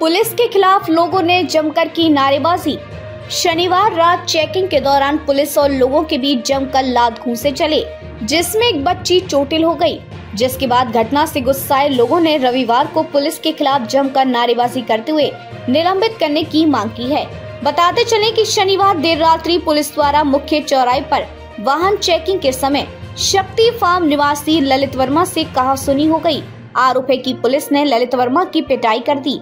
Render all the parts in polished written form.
Police के खिलाफ लोगों ने जमकर की नारेबाजी। शनिवार रात चेकिंग के दौरान पुलिस और लोगों के बीच जमकर लात घूंसे चले, जिसमें एक बच्ची चोटिल हो गई। जिसके बाद घटना से गुस्साए लोगों ने रविवार को पुलिस के खिलाफ जमकर नारेबाजी करते हुए निलंबित करने की मांग की है। बताते चले कि शनिवार देर रात्रि पुलिस द्वारा मुख्य चौराहे पर वाहन चेकिंग के समय शक्ति फार्म निवासी ललित वर्मा से कहासुनी हो गई। आरोप है कि पुलिस ने ललित वर्मा की पिटाई कर दी।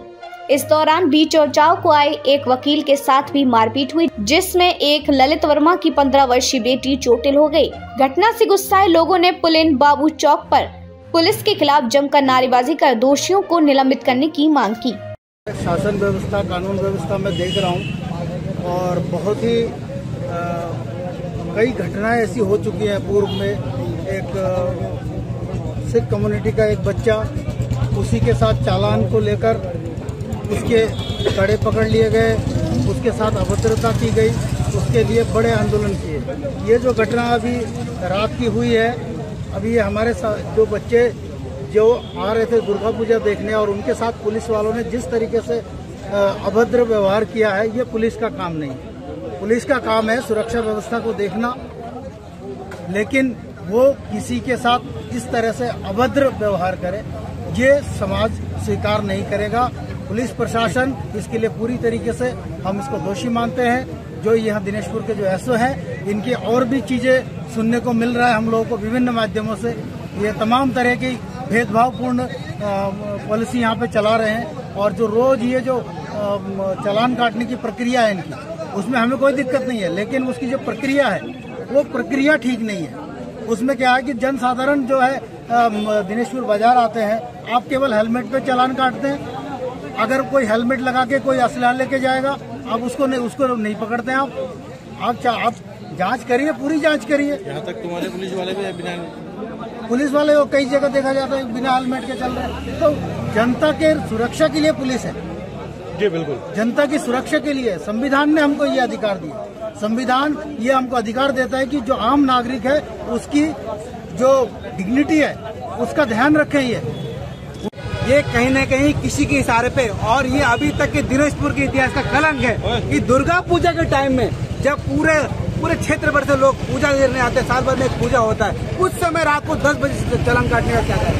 इस दौरान बीच बचाव को आए एक वकील के साथ भी मारपीट हुई, जिसमें एक ललित वर्मा की 15 वर्षीय बेटी चोटिल हो गई। घटना से गुस्साए लोगों ने पुलिन बाबू चौक पर पुलिस के खिलाफ जमकर नारेबाजी कर दोषियों को निलंबित करने की मांग की। शासन व्यवस्था, कानून व्यवस्था में देख रहा हूँ और बहुत ही कई घटनाएं ऐसी हो चुकी हैं। पूर्व में एक सिख कम्युनिटी का एक बच्चा, उसी के साथ चालान को लेकर उसके कड़े पकड़ लिए गए, उसके साथ अभद्रता की गई, उसके लिए बड़े आंदोलन किए। ये जो घटना अभी रात की हुई है, अभी हमारे साथ जो बच्चे जो आ रहे थे दुर्गा पूजा देखने और उनके साथ पुलिस वालों ने जिस तरीके से अभद्र व्यवहार किया है, ये पुलिस का काम नहीं है। पुलिस का काम है सुरक्षा व्यवस्था को देखना, लेकिन वो किसी के साथ इस तरह से अभद्र व्यवहार करे, ये समाज स्वीकार नहीं करेगा। पुलिस प्रशासन इसके लिए पूरी तरीके से हम इसको दोषी मानते हैं। जो यहाँ दिनेशपुर के जो एसओ हैं, इनकी और भी चीजें सुनने को मिल रहा है हम लोगों को विभिन्न माध्यमों से। ये तमाम तरह की भेदभावपूर्ण पॉलिसी यहाँ पे चला रहे हैं और जो रोज ये जो चालान काटने की प्रक्रिया है इनकी, उसमें हमें कोई दिक्कत नहीं है, लेकिन उसकी जो प्रक्रिया है वो प्रक्रिया ठीक नहीं है। उसमें क्या है कि जन साधारण जो है दिनेशपुर बाजार आते हैं, आप केवल हेलमेट पे चालान काटते हैं। अगर कोई हेलमेट लगा के कोई असला लेके जाएगा, आप उसको नहीं पकड़ते हैं। आप जांच करिए, पूरी जांच करिए। यहाँ तक तुम्हारे पुलिस वाले भी बिना पुलिस वाले को कई जगह देखा जाता है बिना हेलमेट के चल रहे हैं। तो जनता के सुरक्षा के लिए पुलिस है जी, बिल्कुल जनता की सुरक्षा के लिए संविधान ने हमको ये अधिकार दिया। संविधान ये हमको अधिकार देता है कि जो आम नागरिक है उसकी जो डिग्निटी है उसका ध्यान रखें। ये कहीं न कहीं किसी के इशारे पे, और ये अभी तक के दिनेशपुर के इतिहास का कलंक है कि दुर्गा पूजा के टाइम में जब पूरे क्षेत्र भर से लोग पूजा करने आते हैं, साल भर में एक पूजा होता है, उस समय रात को 10 बजे से चालान काटने का क्या है।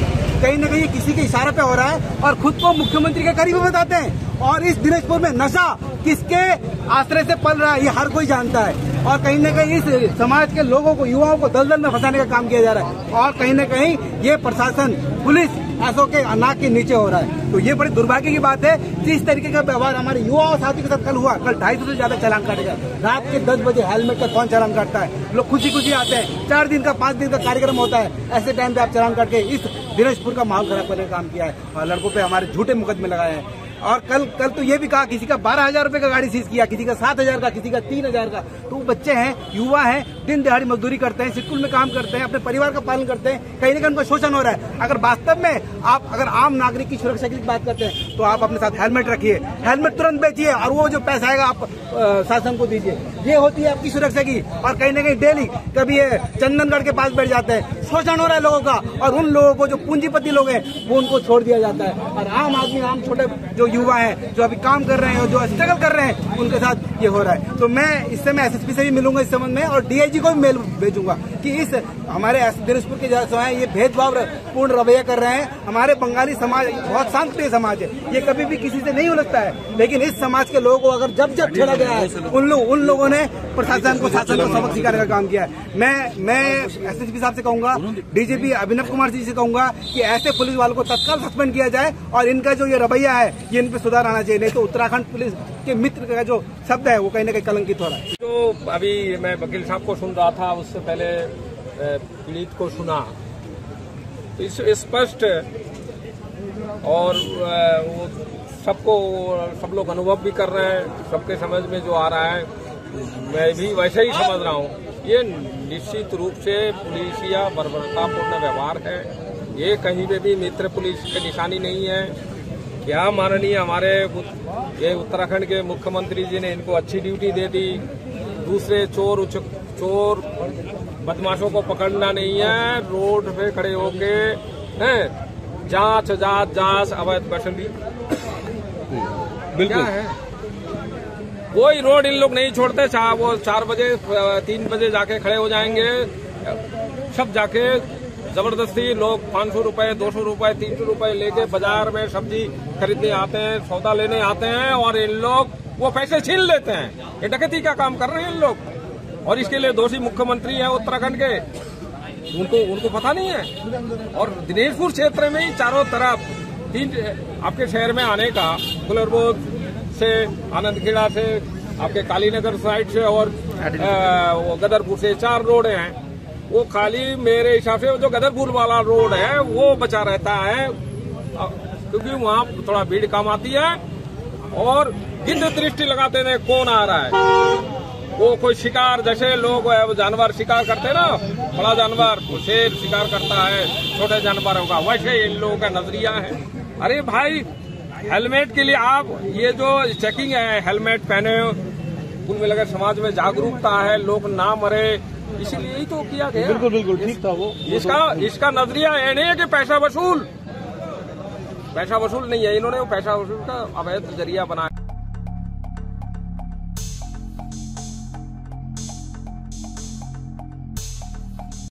कहीं न कहीं किसी के इशारे पे हो रहा है और खुद को मुख्यमंत्री के करीब बताते हैं। और इस दिनेशपुर में नशा किसके आश्रय से पल रहा है, ये हर कोई जानता है। और कहीं न कहीं इस समाज के लोगों को, युवाओं को दलदल में फंसाने का काम किया जा रहा है। और कहीं न कहीं ये प्रशासन, पुलिस ऐसों के नाक के नीचे हो रहा है। तो ये बड़ी दुर्भाग्य की बात है कि इस तरीके का व्यवहार हमारे युवा और साथियों के साथ कल हुआ। कल 250 से ज्यादा चालान काटे गए। रात के 10 बजे हेलमेट का कौन चालान काटता है? लोग खुशी आते हैं। 4 दिन का 5 दिन का कार्यक्रम होता है, ऐसे टाइम पे आप चालान काट के इस दिनेशपुर का माहौल खराब करने का काम किया है और लड़कों पे हमारे झूठे मुकदमे लगाए हैं। और कल तो ये भी कहा, किसी का 12,000 रुपए का गाड़ी सीज किया, किसी का 7,000 का, किसी का 3,000 का। तो वो बच्चे हैं, युवा हैं, दिन दिहाड़ी मजदूरी करते हैं, स्कूल में काम करते हैं, अपने परिवार का पालन करते हैं। कहीं ना कहीं उनका शोषण हो रहा है। अगर वास्तव में आप अगर आम नागरिक की सुरक्षा की बात करते हैं तो आप अपने साथ हेलमेट रखिए, हेलमेट तुरंत बेचिए और वो जो पैसा आएगा आप शासन को दीजिए। ये होती है आपकी सुरक्षा की। और कहीं ना कहीं डेली कभी ये चंदनगढ़ के पास बैठ जाते हैं, शोषण हो रहा है लोगों का, और उन लोगों को जो पूंजीपति लोग हैं वो उनको छोड़ दिया जाता है। और आम आदमी, आम छोटे जो युवा हैं, जो अभी काम कर रहे हैं और जो स्ट्रगल कर रहे हैं, उनके साथ ये हो रहा है। तो मैं इससे एसएसपी से भी मिलूंगा इस संबंध में और डीआईजी को भी मेल भेजूंगा कि इस हमारे दिनेशपुर के जो है ये भेदभाव पूर्ण रवैया कर रहे हैं। हमारे बंगाली समाज बहुत शांतिप्रिय समाज है, ये कभी भी किसी से नहीं उलझता है। लेकिन इस समाज के लोगों को अगर जब छेड़ा गया है, उन लोगों ने प्रशासन को सबक सिखाने का काम किया है। मैं एसएसपी साहब से कहूंगा, डीजीपी अभिनव कुमार जी से कहूंगा कि ऐसे पुलिस वालों को तत्काल सस्पेंड किया जाए और इनका जो ये रवैया है ये इन पे सुधार आना चाहिए। नहीं तो उत्तराखंड पुलिस के मित्र का जो शब्द है वो कहीं ना कहीं कलंकित हो रहा है। तो अभी मैं वकील साहब को सुन रहा था, उससे पहले पीड़ित को सुना, तो स्पष्ट और वो सब लोग अनुभव भी कर रहे हैं, सबके समझ में जो आ रहा है मैं भी वैसे ही समझ रहा हूँ। ये निश्चित रूप से पुलिसिया बर्बरतापूर्ण व्यवहार है। ये कहीं पे भी मित्र पुलिस की निशानी नहीं है। क्या माननीय हमारे ये उत्तराखंड के मुख्यमंत्री जी ने इनको अच्छी ड्यूटी दे दी। दूसरे चोर बदमाशों को पकड़ना नहीं है, रोड पे खड़े होके जांच अवैध वसूली बिल्कुल। क्या है? कोई रोड इन लोग नहीं छोड़ते, चाहे वो 4 बजे 3 बजे जाके खड़े हो जाएंगे, सब जाके जबरदस्ती लोग 500 रुपए 200 रुपए 300 रुपए लेके बाजार में सब्जी खरीदने आते हैं, सौदा लेने आते हैं और इन लोग वो पैसे छीन लेते हैं। ये डकैती का काम कर रहे हैं इन लोग और इसके लिए दोषी मुख्यमंत्री है उत्तराखंड के, उनको पता नहीं है। और दिनेशपुर क्षेत्र में ही चारों तरफ 3 आपके शहर में आने का कुलरबोध से, आनंदखेड़ा से, आपके कालीनगर साइड से और गदरपुर से 4 रोड हैं। वो खाली मेरे हिसाब से जो गदरपुर वाला रोड है वो बचा रहता है क्योंकि वहाँ थोड़ा भीड़ कम आती है और गिद्ध दृष्टि लगाते हैं कौन आ रहा है। वो कोई शिकार, जैसे लोग जानवर शिकार करते हैं ना, बड़ा जानवर शेर शिकार करता है छोटे जानवरों का, वैसे इन लोगों का नजरिया है। अरे भाई, हेलमेट के लिए आप ये जो चेकिंग है, हेलमेट पहने, उनमें लगे समाज में जागरूकता है, लोग ना मरे, इसीलिए ही तो किया गया। बिल्कुल बिल्कुल ठीक था वो। इसका नजरिया ये नहीं है कि पैसा वसूल नहीं है, इन्होंने वो पैसा वसूल का अवैध जरिया बनाया।